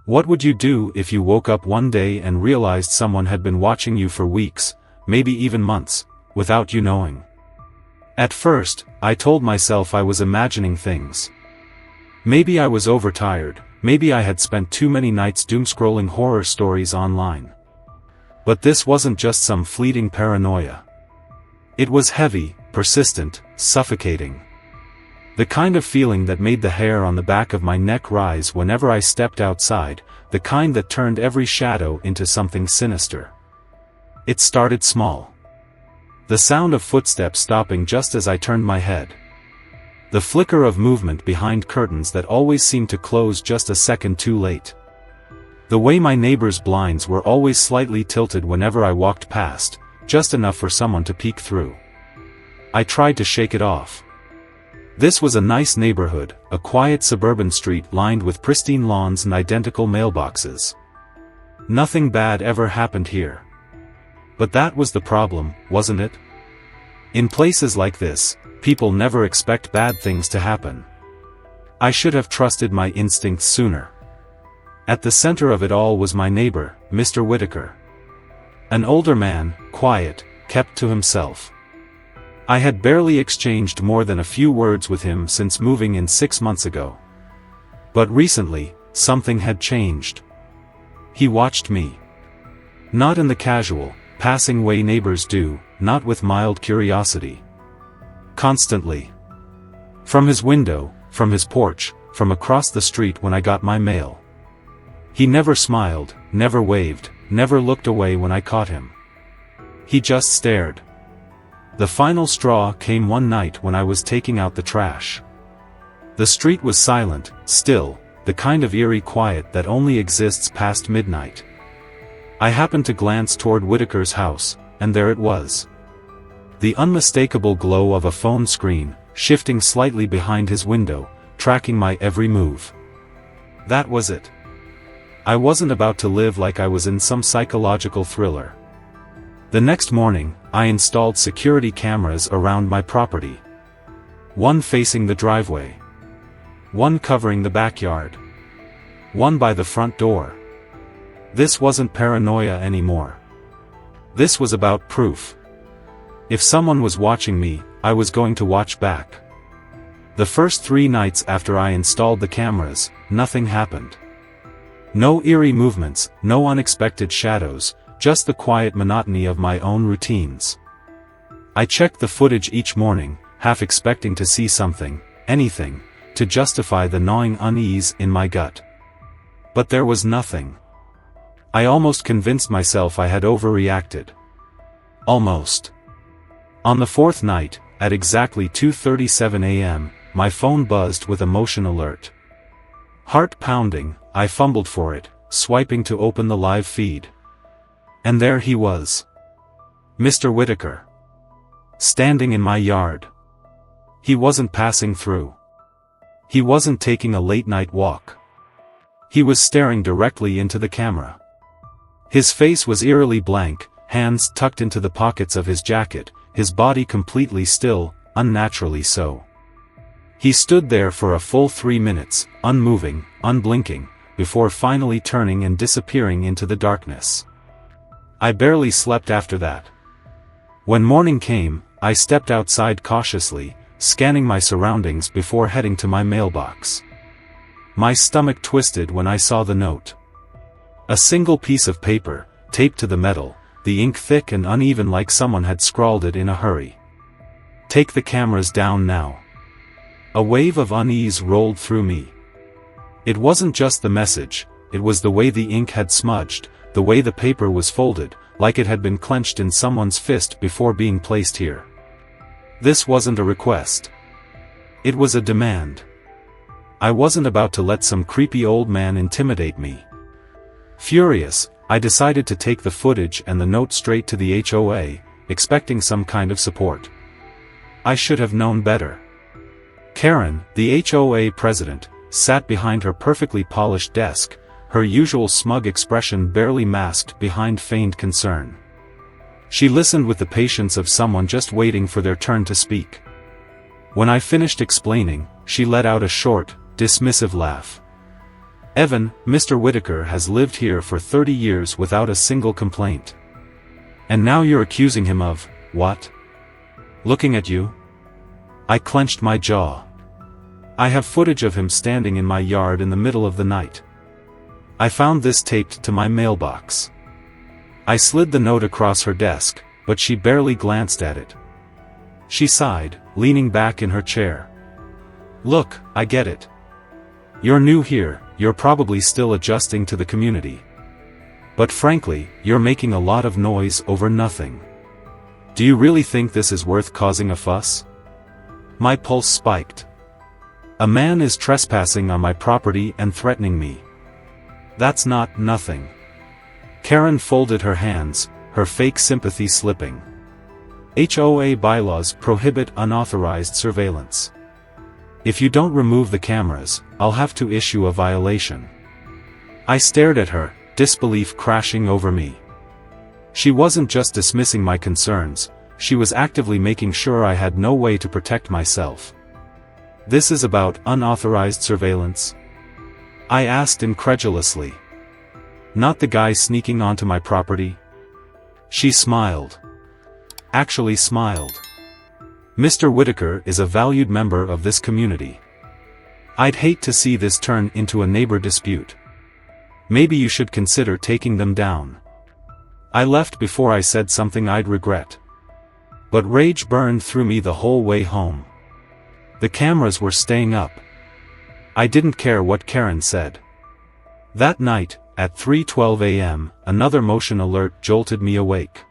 What would you do if you woke up one day and realized someone had been watching you for weeks, maybe even months, without you knowing? At first, I told myself I was imagining things. Maybe I was overtired, maybe I had spent too many nights doom-scrolling horror stories online. But this wasn't just some fleeting paranoia. It was heavy, persistent, suffocating. The kind of feeling that made the hair on the back of my neck rise whenever I stepped outside, the kind that turned every shadow into something sinister. It started small. The sound of footsteps stopping just as I turned my head. The flicker of movement behind curtains that always seemed to close just a second too late. The way my neighbor's blinds were always slightly tilted whenever I walked past, just enough for someone to peek through. I tried to shake it off. This was a nice neighborhood, a quiet suburban street lined with pristine lawns and identical mailboxes. Nothing bad ever happened here. But that was the problem, wasn't it? In places like this, people never expect bad things to happen. I should have trusted my instincts sooner. At the center of it all was my neighbor, Mr. Whitaker. An older man, quiet, kept to himself. I had barely exchanged more than a few words with him since moving in 6 months ago. But recently, something had changed. He watched me. Not in the casual, passing way neighbors do, not with mild curiosity. Constantly. From his window, from his porch, from across the street when I got my mail. He never smiled, never waved, never looked away when I caught him. He just stared. The final straw came one night when I was taking out the trash. The street was silent, still, the kind of eerie quiet that only exists past midnight. I happened to glance toward Whitaker's house, and there it was. The unmistakable glow of a phone screen, shifting slightly behind his window, tracking my every move. That was it. I wasn't about to live like I was in some psychological thriller. The next morning, I installed security cameras around my property. One facing the driveway. One covering the backyard. One by the front door. This wasn't paranoia anymore. This was about proof. If someone was watching me, I was going to watch back. The first 3 nights after I installed the cameras, nothing happened. No eerie movements, no unexpected shadows, just the quiet monotony of my own routines. I checked the footage each morning, half expecting to see something, anything, to justify the gnawing unease in my gut. But there was nothing. I almost convinced myself I had overreacted. Almost. On the 4th night, at exactly 2:37 a.m., my phone buzzed with a motion alert. Heart pounding, I fumbled for it, swiping to open the live feed. And there he was. Mr. Whitaker. Standing in my yard. He wasn't passing through. He wasn't taking a late-night walk. He was staring directly into the camera. His face was eerily blank, hands tucked into the pockets of his jacket, his body completely still, unnaturally so. He stood there for a full 3 minutes, unmoving, unblinking, before finally turning and disappearing into the darkness. I barely slept after that. When morning came, I stepped outside cautiously, scanning my surroundings before heading to my mailbox. My stomach twisted when I saw the note. A single piece of paper, taped to the metal, the ink thick and uneven like someone had scrawled it in a hurry. Take the cameras down now. A wave of unease rolled through me. It wasn't just the message, it was the way the ink had smudged, the way the paper was folded, like it had been clenched in someone's fist before being placed here. This wasn't a request. It was a demand. I wasn't about to let some creepy old man intimidate me. Furious, I decided to take the footage and the note straight to the HOA, expecting some kind of support. I should have known better. Karen, the HOA president, sat behind her perfectly polished desk, her usual smug expression barely masked behind feigned concern. She listened with the patience of someone just waiting for their turn to speak. When I finished explaining, she let out a short, dismissive laugh. Evan, Mr. Whitaker has lived here for 30 years without a single complaint. And now you're accusing him of, what? Looking at you? I clenched my jaw. I have footage of him standing in my yard in the middle of the night. I found this taped to my mailbox. I slid the note across her desk, but she barely glanced at it. She sighed, leaning back in her chair. Look, I get it. You're new here, you're probably still adjusting to the community. But frankly, you're making a lot of noise over nothing. Do you really think this is worth causing a fuss? My pulse spiked. A man is trespassing on my property and threatening me. That's not nothing. Karen folded her hands, her fake sympathy slipping. HOA bylaws prohibit unauthorized surveillance. If you don't remove the cameras, I'll have to issue a violation. I stared at her, disbelief crashing over me. She wasn't just dismissing my concerns, she was actively making sure I had no way to protect myself. This is about unauthorized surveillance? I asked incredulously. Not the guy sneaking onto my property? She smiled. Actually smiled. Mr. Whitaker is a valued member of this community. I'd hate to see this turn into a neighbor dispute. Maybe you should consider taking them down. I left before I said something I'd regret. But rage burned through me the whole way home. The cameras were staying up. I didn't care what Karen said. That night, at 3:12 a.m., another motion alert jolted me awake.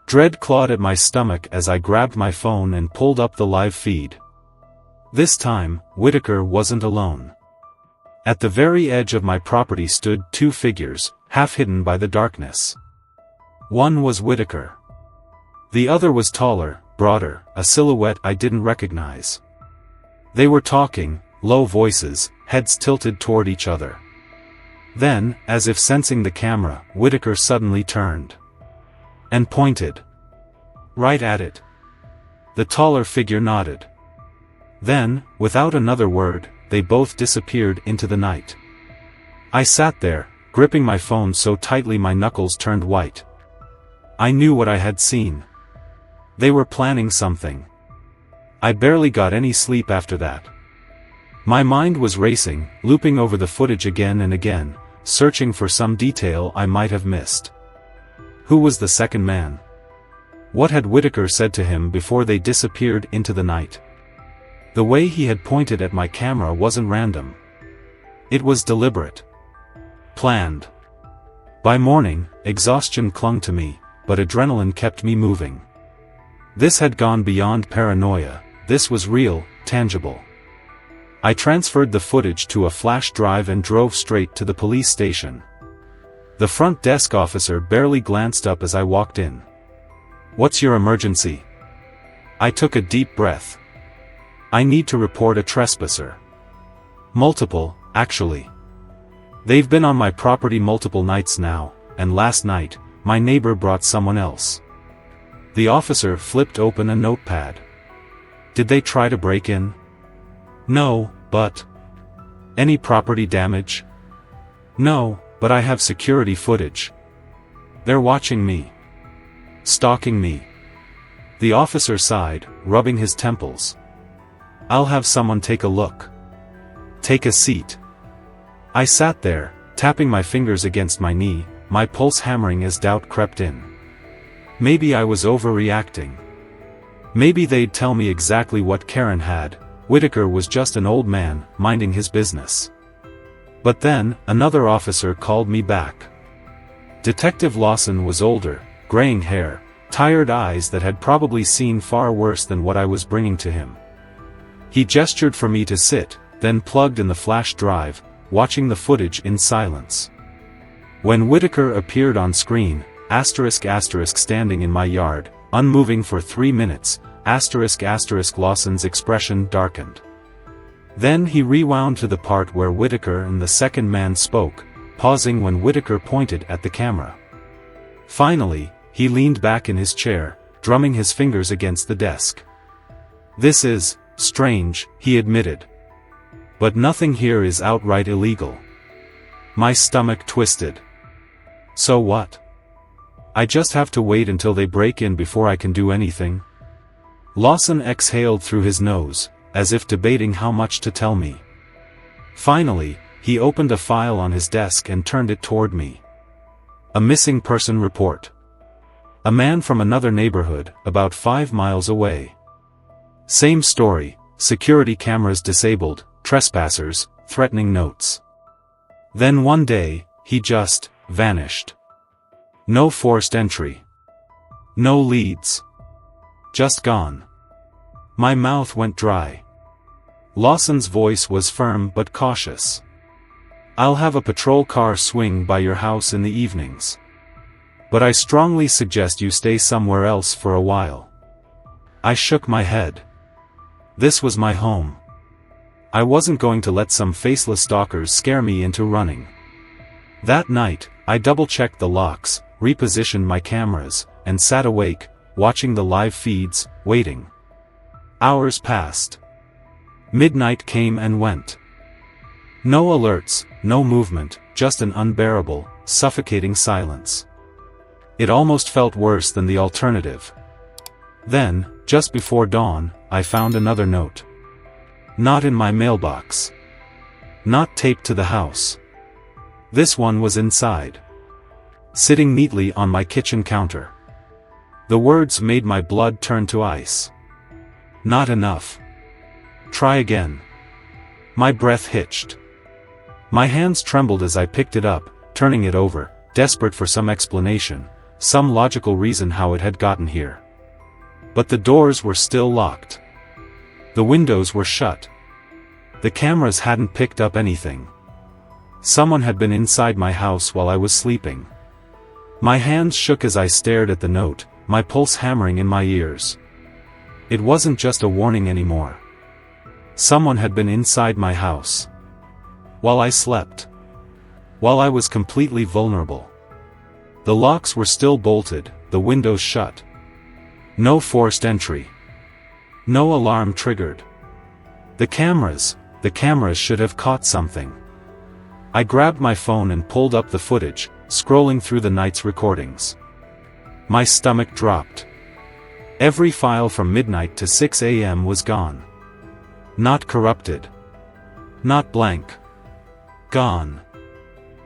Dread clawed at my stomach as I grabbed my phone and pulled up the live feed. This time, Whitaker wasn't alone. At the very edge of my property stood two figures, half hidden by the darkness. One was Whitaker. The other was taller, broader, a silhouette I didn't recognize. They were talking, low voices, heads tilted toward each other. Then, as if sensing the camera, Whitaker suddenly turned. And pointed. Right at it. The taller figure nodded. Then, without another word, they both disappeared into the night. I sat there, gripping my phone so tightly my knuckles turned white. I knew what I had seen. They were planning something. I barely got any sleep after that. My mind was racing, looping over the footage again and again, searching for some detail I might have missed. Who was the second man? What had Whitaker said to him before they disappeared into the night? The way he had pointed at my camera wasn't random. It was deliberate. Planned. By morning, exhaustion clung to me, but adrenaline kept me moving. This had gone beyond paranoia, this was real, tangible. I transferred the footage to a flash drive and drove straight to the police station. The front desk officer barely glanced up as I walked in. What's your emergency? I took a deep breath. I need to report a trespasser. Multiple, actually. They've been on my property multiple nights now, and last night, my neighbor brought someone else. The officer flipped open a notepad. Did they try to break in? No, but... Any property damage? No, but I have security footage. They're watching me. Stalking me. The officer sighed, rubbing his temples. I'll have someone take a look. Take a seat. I sat there, tapping my fingers against my knee, my pulse hammering as doubt crept in. Maybe I was overreacting. Maybe they'd tell me exactly what Karen had. Whitaker was just an old man, minding his business. But then, another officer called me back. Detective Lawson was older, graying hair, tired eyes that had probably seen far worse than what I was bringing to him. He gestured for me to sit, then plugged in the flash drive, watching the footage in silence. When Whitaker appeared on screen, *** standing in my yard, unmoving for 3 minutes, *** Lawson's expression darkened. Then he rewound to the part where Whitaker and the second man spoke, pausing when Whitaker pointed at the camera. Finally, he leaned back in his chair, drumming his fingers against the desk. This is strange, he admitted. But nothing here is outright illegal. My stomach twisted. So what? I just have to wait until they break in before I can do anything? Lawson exhaled through his nose, as if debating how much to tell me. Finally, he opened a file on his desk and turned it toward me. A missing person report. A man from another neighborhood, about 5 miles away. Same story, security cameras disabled, trespassers, threatening notes. Then one day, he just vanished. No forced entry. No leads. Just gone. My mouth went dry. Lawson's voice was firm but cautious. I'll have a patrol car swing by your house in the evenings. But I strongly suggest you stay somewhere else for a while. I shook my head. This was my home. I wasn't going to let some faceless stalkers scare me into running. That night, I double-checked the locks, repositioned my cameras, and sat awake, watching the live feeds, waiting. Hours passed. Midnight came and went. No alerts, no movement, just an unbearable, suffocating silence. It almost felt worse than the alternative. Then, just before dawn, I found another note. Not in my mailbox. Not taped to the house. This one was inside. Sitting neatly on my kitchen counter. The words made my blood turn to ice. Not enough. Try again. My breath hitched. My hands trembled as I picked it up, turning it over, desperate for some explanation, some logical reason how it had gotten here. But the doors were still locked. The windows were shut. The cameras hadn't picked up anything. Someone had been inside my house while I was sleeping. My hands shook as I stared at the note, my pulse hammering in my ears. It wasn't just a warning anymore. Someone had been inside my house. While I slept. While I was completely vulnerable. The locks were still bolted, the windows shut. No forced entry. No alarm triggered. The cameras should have caught something. I grabbed my phone and pulled up the footage, scrolling through the night's recordings. My stomach dropped. Every file from midnight to 6 a.m. was gone. Not corrupted. Not blank. Gone.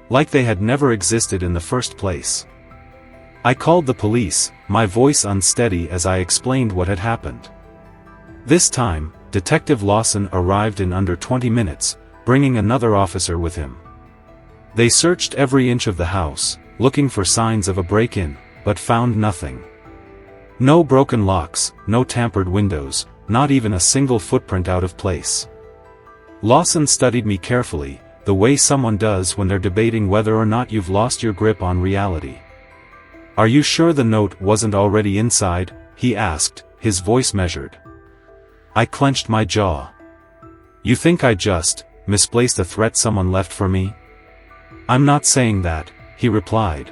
Like they had never existed in the first place. I called the police, my voice unsteady as I explained what had happened. This time, Detective Lawson arrived in under 20 minutes, bringing another officer with him. They searched every inch of the house, looking for signs of a break-in, but found nothing. No broken locks, no tampered windows, not even a single footprint out of place. Lawson studied me carefully, the way someone does when they're debating whether or not you've lost your grip on reality. "Are you sure the note wasn't already inside?" he asked, his voice measured. I clenched my jaw. "You think I just misplaced a threat someone left for me?" "I'm not saying that," he replied.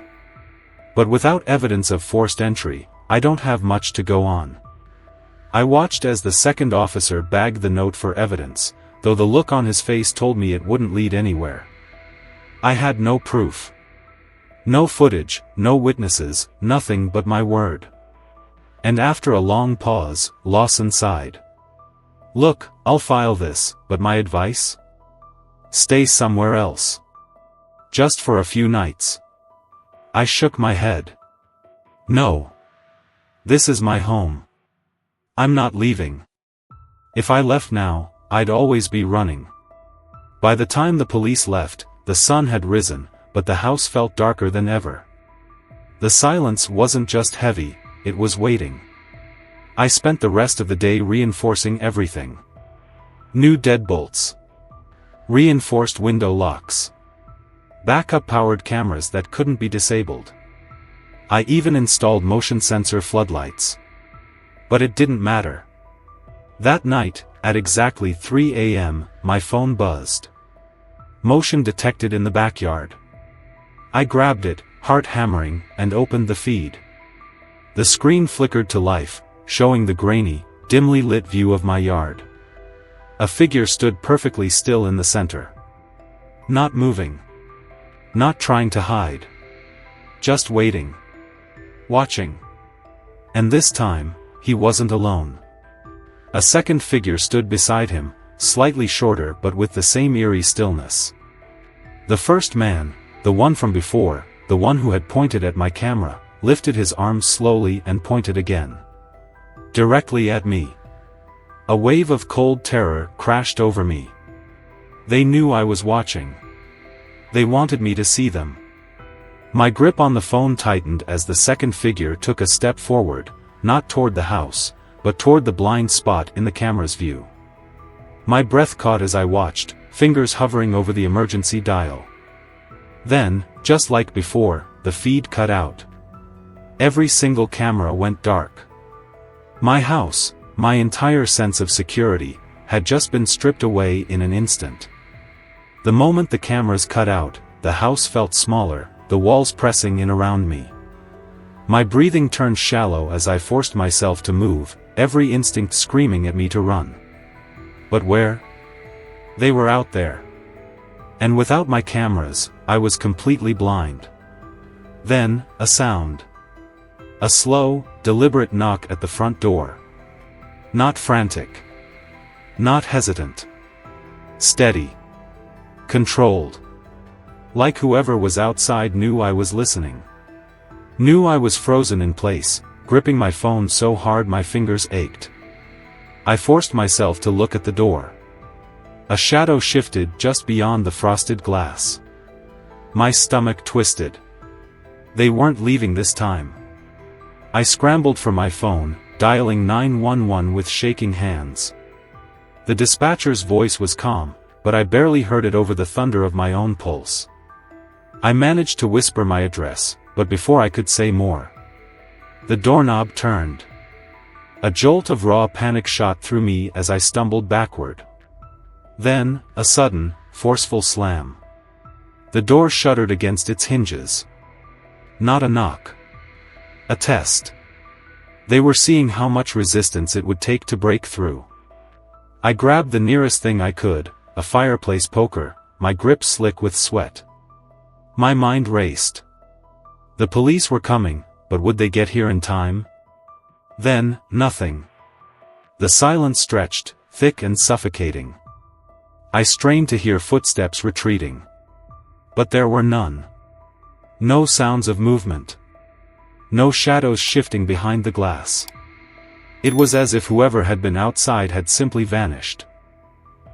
"But without evidence of forced entry, I don't have much to go on." I watched as the second officer bagged the note for evidence, though the look on his face told me it wouldn't lead anywhere. I had no proof. No footage, no witnesses, nothing but my word. And after a long pause, Lawson sighed. "Look, I'll file this, but my advice? Stay somewhere else. Just for a few nights." I shook my head. "No. This is my home. I'm not leaving. If I left now, I'd always be running." By the time the police left, the sun had risen, but the house felt darker than ever. The silence wasn't just heavy, it was waiting. I spent the rest of the day reinforcing everything. New deadbolts. Reinforced window locks. Backup-powered cameras that couldn't be disabled. I even installed motion sensor floodlights. But it didn't matter. That night, at exactly 3 a.m., my phone buzzed. Motion detected in the backyard. I grabbed it, heart hammering, and opened the feed. The screen flickered to life, showing the grainy, dimly lit view of my yard. A figure stood perfectly still in the center. Not moving. Not trying to hide. Just waiting. Watching. And this time, he wasn't alone. A second figure stood beside him, slightly shorter but with the same eerie stillness. The first man, the one from before, the one who had pointed at my camera, lifted his arms slowly and pointed again. Directly at me. A wave of cold terror crashed over me. They knew I was watching. They wanted me to see them. My grip on the phone tightened as the second figure took a step forward, not toward the house, but toward the blind spot in the camera's view. My breath caught as I watched, fingers hovering over the emergency dial. Then, just like before, the feed cut out. Every single camera went dark. My house, my entire sense of security, had just been stripped away in an instant. The moment the cameras cut out, the house felt smaller, the walls pressing in around me. My breathing turned shallow as I forced myself to move, every instinct screaming at me to run. But where? They were out there. And without my cameras, I was completely blind. Then, a sound. A slow, deliberate knock at the front door. Not frantic. Not hesitant. Steady. Controlled. Like whoever was outside knew I was listening. Knew I was frozen in place, gripping my phone so hard my fingers ached. I forced myself to look at the door. A shadow shifted just beyond the frosted glass. My stomach twisted. They weren't leaving this time. I scrambled for my phone, dialing 911 with shaking hands. The dispatcher's voice was calm, but I barely heard it over the thunder of my own pulse. I managed to whisper my address, but before I could say more, the doorknob turned. A jolt of raw panic shot through me as I stumbled backward. Then, a sudden, forceful slam. The door shuddered against its hinges. Not a knock. A test. They were seeing how much resistance it would take to break through. I grabbed the nearest thing I could, a fireplace poker, my grip slick with sweat. My mind raced. The police were coming, but would they get here in time? Then, nothing. The silence stretched, thick and suffocating. I strained to hear footsteps retreating. But there were none. No sounds of movement. No shadows shifting behind the glass. It was as if whoever had been outside had simply vanished.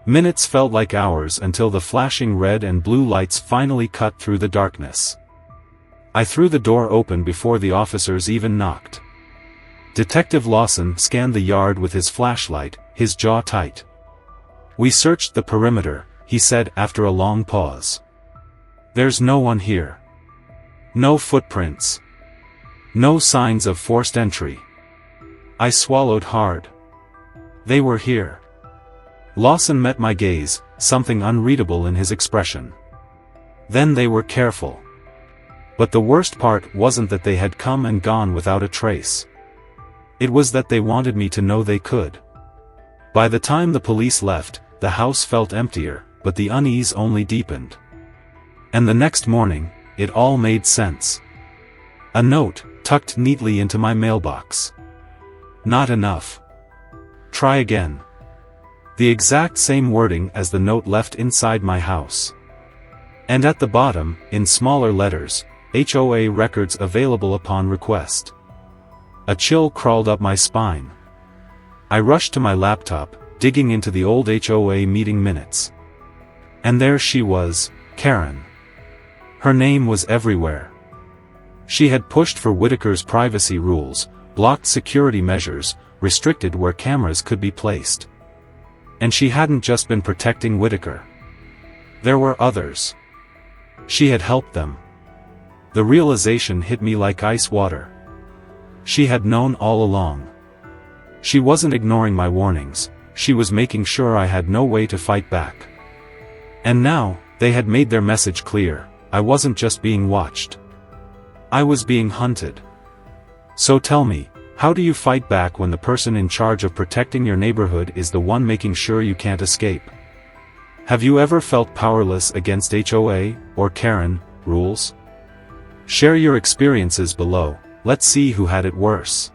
Minutes felt like hours until the flashing red and blue lights finally cut through the darkness. I threw the door open before the officers even knocked. Detective Lawson scanned the yard with his flashlight, his jaw tight. "We searched the perimeter," he said after a long pause. "There's no one here. No footprints. No signs of forced entry." I swallowed hard. They were here. Lawson met my gaze, something unreadable in his expression. Then they were careful. But the worst part wasn't that they had come and gone without a trace. It was that they wanted me to know they could. By the time the police left, the house felt emptier, but the unease only deepened. And the next morning, it all made sense. A note, tucked neatly into my mailbox. "Not enough. Try again." The exact same wording as the note left inside my house. And at the bottom, in smaller letters, HOA records available upon request. A chill crawled up my spine. I rushed to my laptop, digging into the old HOA meeting minutes. And there she was, Karen. Her name was everywhere. She had pushed for Whitaker's privacy rules, blocked security measures, restricted where cameras could be placed. And she hadn't just been protecting Whitaker. There were others. She had helped them. The realization hit me like ice water. She had known all along. She wasn't ignoring my warnings, she was making sure I had no way to fight back. And now, they had made their message clear, I wasn't just being watched. I was being hunted. So tell me, how do you fight back when the person in charge of protecting your neighborhood is the one making sure you can't escape? Have you ever felt powerless against HOA, or Karen, rules? Share your experiences below, let's see who had it worse.